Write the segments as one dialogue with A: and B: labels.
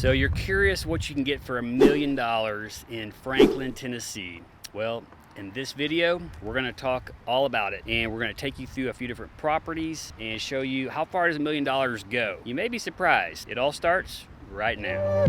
A: So you're curious what you can get for $1 million in Franklin, Tennessee. Well, in this video, we're gonna talk all about it, and we're gonna take you through a few different properties and show you how far does $1 million go. You may be surprised. It all starts right now.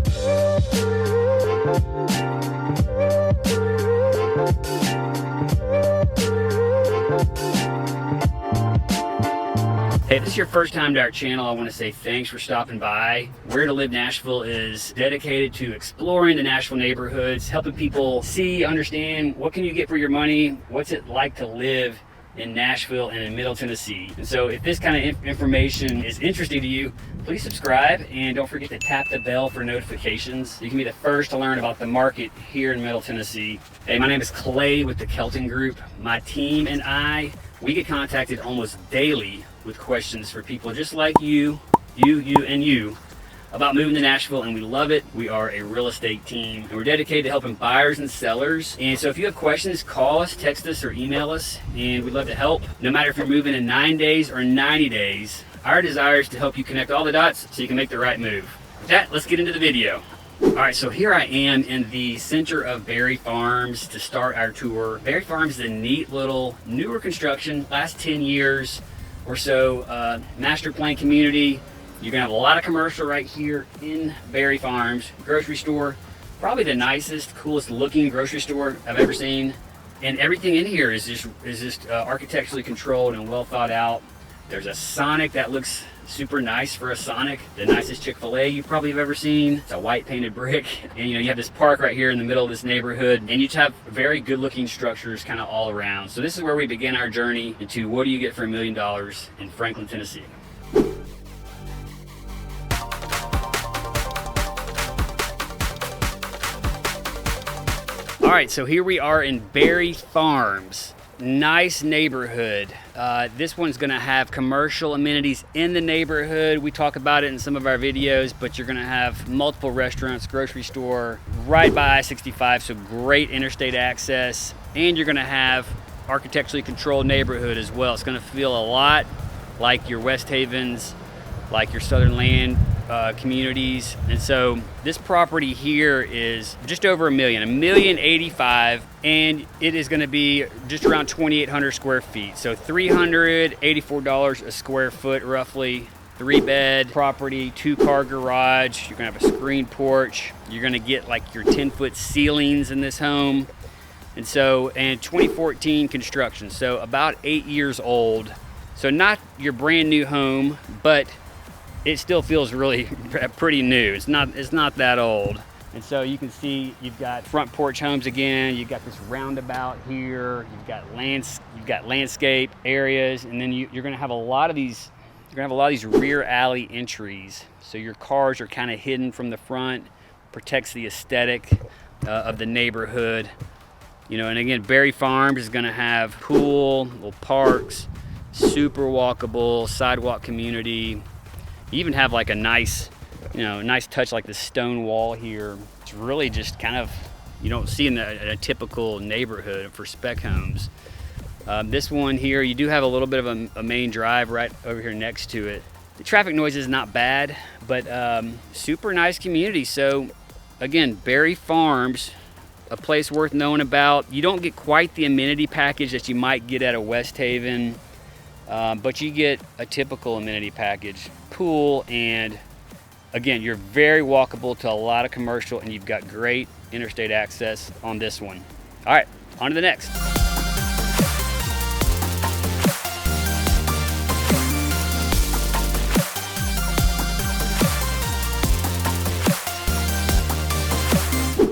A: Hey, if this is your first time to our channel, I want to say thanks for stopping by. Where to Live Nashville is dedicated to exploring the Nashville neighborhoods, helping people see, understand what can you get for your money, what's it like to live in Nashville and in Middle Tennessee. And so if this kind of information is interesting to you, please subscribe and don't forget to tap the bell for notifications. You can be the first to learn about the market here in Middle Tennessee. Hey, my name is Clay with the Kelton Group. My team and I, we get contacted almost daily with questions for people just like you, and you about moving to Nashville, and we love it. We are a real estate team, and we're dedicated to helping buyers and sellers. And so if you have questions, call us, text us, or email us, and we'd love to help. No matter if you're moving in 9 days or 90 days, our desire is to help you connect all the dots so you can make the right move. With that, let's get into the video. All right, so here I am in the center of Berry Farms to start our tour. Berry Farms is a neat little newer construction, last 10 years or so, master plan community. You're gonna have a lot of commercial right here in Berry Farms. Grocery store, probably the nicest, coolest looking grocery store I've ever seen. And everything in here is just architecturally controlled and well thought out. There's a Sonic that looks super nice for a Sonic, the nicest Chick-fil-A you probably have ever seen. It's a white painted brick. And you have this park right here in the middle of this neighborhood, and you just have very good looking structures kind of all around. So this is where we begin our journey into what do you get for $1 million in Franklin, Tennessee. All right, so here we are in Berry Farms. Nice neighborhood. This one's gonna have commercial amenities in the neighborhood. We talk about it in some of our videos, but you're gonna have multiple restaurants, grocery store, right by I-65, so great interstate access. And you're gonna have architecturally controlled neighborhood as well. It's gonna feel a lot like your Westhavens, like your Southern Land communities. And so this property here is just over $1 million, $1,085,000, and it is going to be just around 2,800 square feet. So $384 a square foot, roughly. 3-bed property, 2-car garage. You're going to have a screen porch. You're going to get like your 10-foot ceilings in this home. And 2014 construction, so about 8 years old. So not your brand new home, but it still feels really pretty new. It's not that old. And so you can see you've got front porch homes again. You've got this roundabout here. You've got landscape areas, and then you're going to have a lot of these. You're going to have a lot of these rear alley entries. So your cars are kind of hidden from the front. Protects the aesthetic of the neighborhood. And again, Berry Farms is going to have pool, little parks, super walkable sidewalk community. You even have like a nice, nice touch like the stone wall here. It's really just kind of, you don't see in a typical neighborhood for spec homes. This one here, you do have a little bit of a main drive right over here next to it. The traffic noise is not bad, but super nice community. So again, Berry Farms, a place worth knowing about. You don't get quite the amenity package that you might get at a Westhaven. But you get a typical amenity package, pool, and again, you're very walkable to a lot of commercial, and you've got great interstate access on this one. All right, on to the next.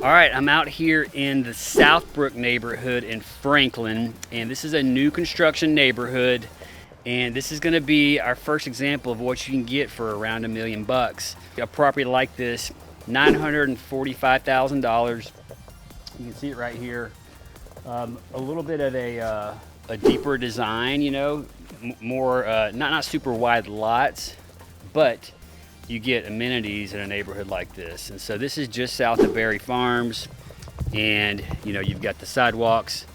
A: All right, I'm out here in the Southbrook neighborhood in Franklin, and this is a new construction neighborhood. And this is going to be our first example of what you can get for around $1 million. A property like this, $945,000. You can see it right here. A little bit of a deeper design, more not super wide lots, but you get amenities in a neighborhood like this. And so this is just south of Berry Farms, and you've got the sidewalks.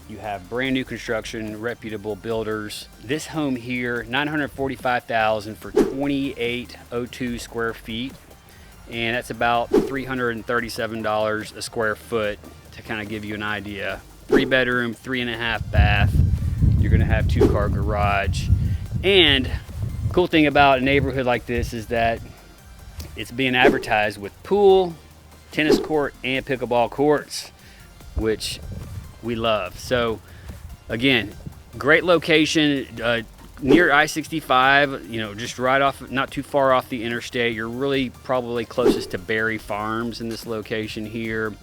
A: You have brand new construction, reputable builders. This home here, $945,000 for 2802 square feet. and that's about $337 a square foot, to kind of give you an idea. 3-bedroom, 3.5 bath. You're gonna have 2-car garage. And cool thing about a neighborhood like this is that it's being advertised with pool, tennis court, and pickleball courts, which we love. So again, great location, near I-65, you know, just right off, not too far off the interstate. You're really probably closest to Berry Farms in this location here.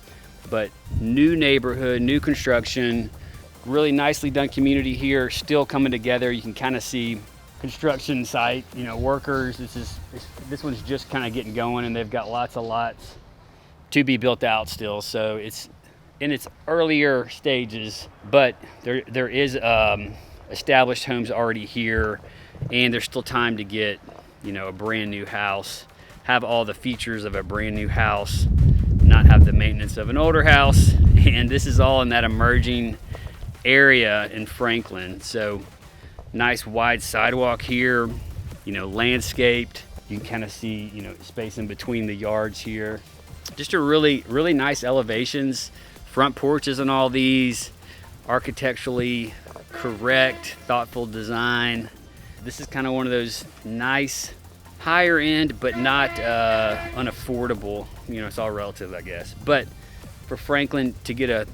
A: But new neighborhood, new construction, really nicely done community here, still coming together. You can kind of see construction site, you know, workers. This one's just kind of getting going, and they've got lots of lots to be built out still. So it's in its earlier stages, but there is established homes already here, and there's still time to get, you know, a brand new house, have all the features of a brand new house, not have the maintenance of an older house. And this is all in that emerging area in Franklin. So nice wide sidewalk here, you know, landscaped. You can kind of see, you know, space in between the yards here. Just a really nice elevations, front porches on all these, architecturally correct, thoughtful design. This is kind of one of those nice higher end, but not unaffordable. You know, it's all relative, I guess. But for Franklin to get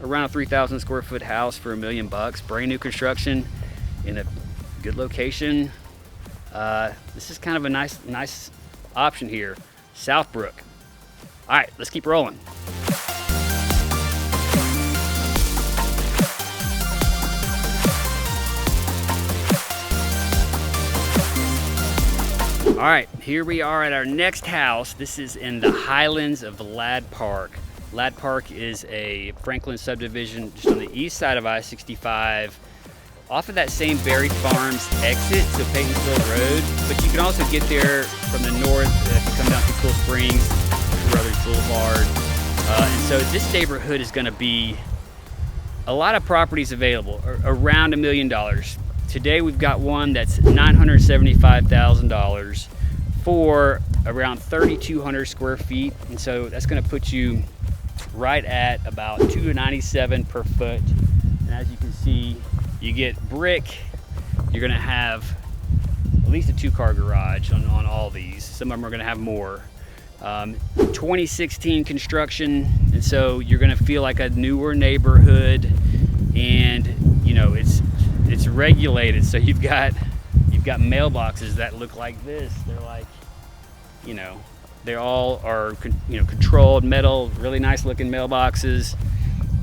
A: around a 3,000 square foot house for $1 million, brand new construction in a good location, this is kind of a nice option here. Southbrook. All right, let's keep rolling. All right, here we are at our next house. This is in the Highlands of Ladd Park. Ladd Park is a Franklin subdivision just on the east side of I-65, off of that same Berry Farms exit, so Paytonsville Road. But you can also get there from the north if you come down through Cool Springs, Brothers Boulevard. And so this neighborhood is going to be a lot of properties available, around $1 million. Today we've got one that's $975,000 for around 3,200 square feet, and so that's going to put you right at about $297 per foot. And as you can see, you get brick. You're going to have at least a 2-car garage on all these. Some of them are going to have more. 2016 construction, and so you're going to feel like a newer neighborhood, and you know it's regulated. So you've got mailboxes that look like this. They're like, you know, they all are, you know, controlled metal, really nice looking mailboxes,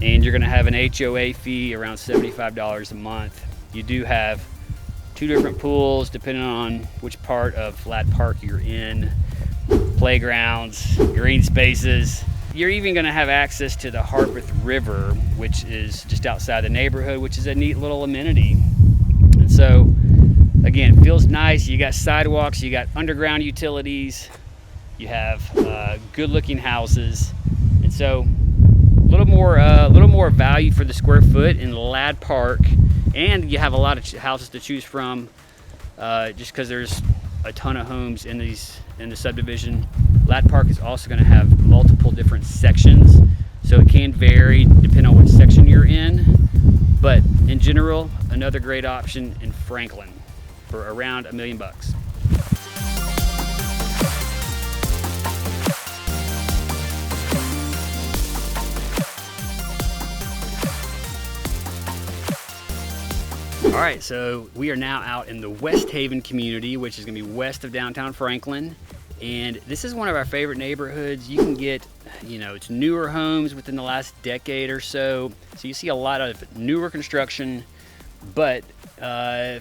A: and you're going to have an HOA fee around $75 a month. You do have 2 different pools depending on which part of Ladd Park you're in, playgrounds, green spaces. You're even going to have access to the Harpeth River, which is just outside the neighborhood, which is a neat little amenity. And so again, it feels nice. You got sidewalks, you got underground utilities, you have good looking houses, and so a little more value for the square foot in Ladd Park. And you have a lot of houses to choose from, just because there's a ton of homes in the subdivision. Ladd Park is also going to have multiple different sections, so it can vary depending on which section you're in. But in general, another great option in Franklin for around $1 million. All right, so we are now out in the Westhaven community, which is going to be west of downtown Franklin. And this is one of our favorite neighborhoods. You can get, you know, it's newer homes within the last decade or so. So you see a lot of newer construction, but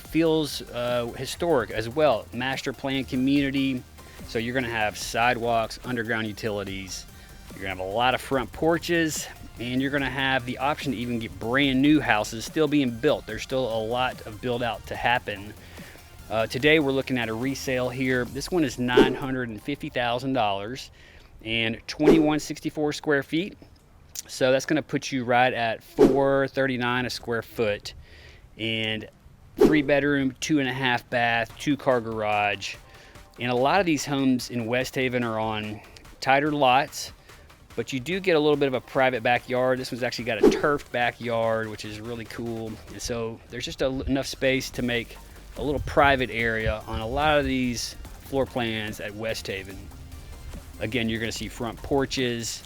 A: feels historic as well. Master plan community. So you're going to have sidewalks, underground utilities. You're going to have a lot of front porches. And you're going to have the option to even get brand new houses still being built. There's still a lot of build out to happen. Today we're looking at a resale here. This one is $950,000 and 2164 square feet. So that's going to put you right at $439 a square foot, and 3-bedroom, 2.5 bath, 2-car garage. And a lot of these homes in Westhaven are on tighter lots, but you do get a little bit of a private backyard. This one's actually got a turfed backyard, which is really cool. And so there's just enough space to make a little private area on a lot of these floor plans at Westhaven. Again, you're gonna see front porches,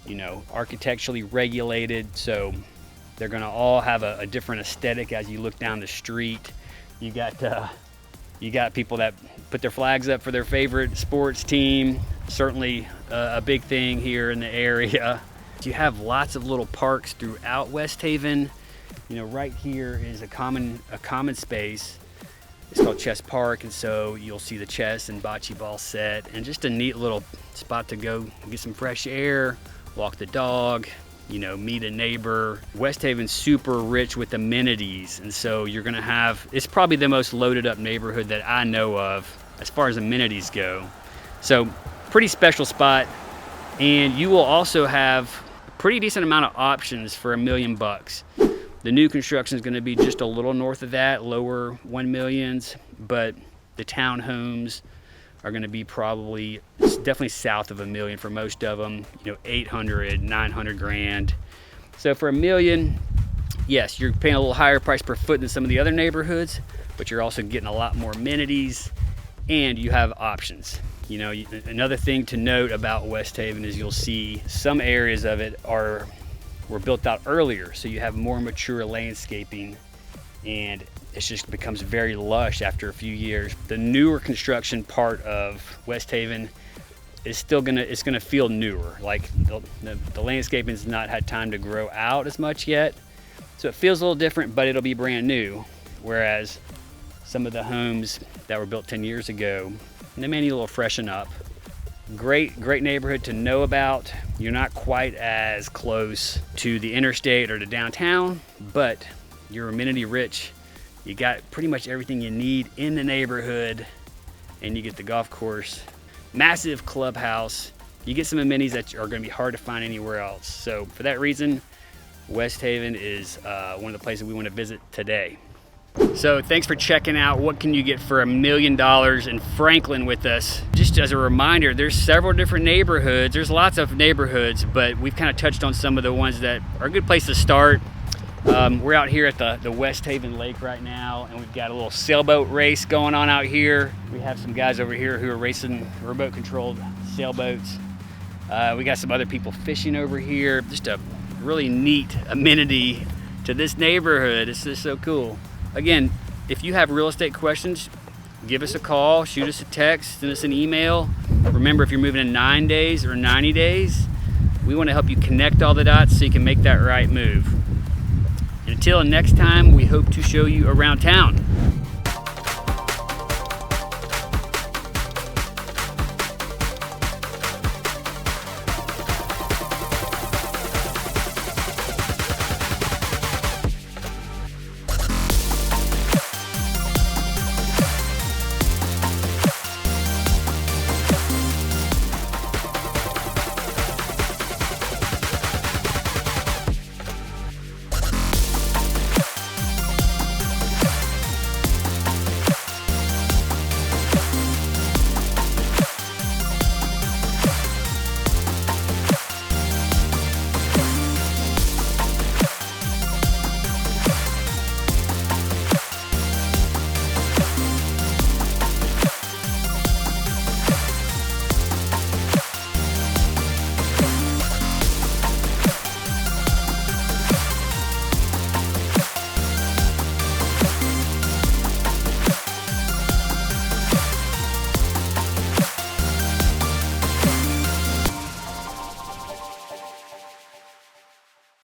A: you know, architecturally regulated, so they're gonna all have a different aesthetic as you look down the street. You got people that put their flags up for their favorite sports team. Certainly a big thing here in the area. You have lots of little parks throughout Westhaven. You know, right here is a common space. It's called Chess Park, and so you'll see the chess and bocce ball set, and just a neat little spot to go get some fresh air, walk the dog, you know, meet a neighbor. Westhaven's super rich with amenities, and so you're gonna have, it's probably the most loaded up neighborhood that I know of as far as amenities go. So pretty special spot, and you will also have a pretty decent amount of options for $1 million. The new construction is going to be just a little north of that, lower 1 millions, but the townhomes are going to be probably definitely south of $1 million for most of them, you know, 800, 900 grand. So for $1 million, yes, you're paying a little higher price per foot than some of the other neighborhoods, but you're also getting a lot more amenities, and you have options. You know, another thing to note about Westhaven is you'll see some areas of it were built out earlier, so you have more mature landscaping, and it just becomes very lush after a few years. The newer construction part of Westhaven is still gonna feel newer. Like the landscaping's not had time to grow out as much yet, so it feels a little different, but it'll be brand new. Whereas some of the homes that were built 10 years ago, they may need a little freshen up. Great neighborhood to know about. You're not quite as close to the interstate or to downtown, but you're amenity rich. You got pretty much everything you need in the neighborhood, and you get the golf course, massive clubhouse. You get some amenities that are going to be hard to find anywhere else. So for that reason, Westhaven is one of the places we want to visit today. So thanks for checking out What Can You Get for $1 Million in Franklin with us. Just as a reminder, there's several different neighborhoods. There's lots of neighborhoods, but we've kind of touched on some of the ones that are a good place to start. We're out here at the Westhaven Lake right now, and we've got a little sailboat race going on out here. We have some guys over here who are racing remote controlled sailboats. We got some other people fishing over here. Just a really neat amenity to this neighborhood. It's just so cool. Again, if you have real estate questions, give us a call, shoot us a text, send us an email. Remember, if you're moving in 9 days or 90 days, we want to help you connect all the dots so you can make that right move. And until next time, we hope to show you around town.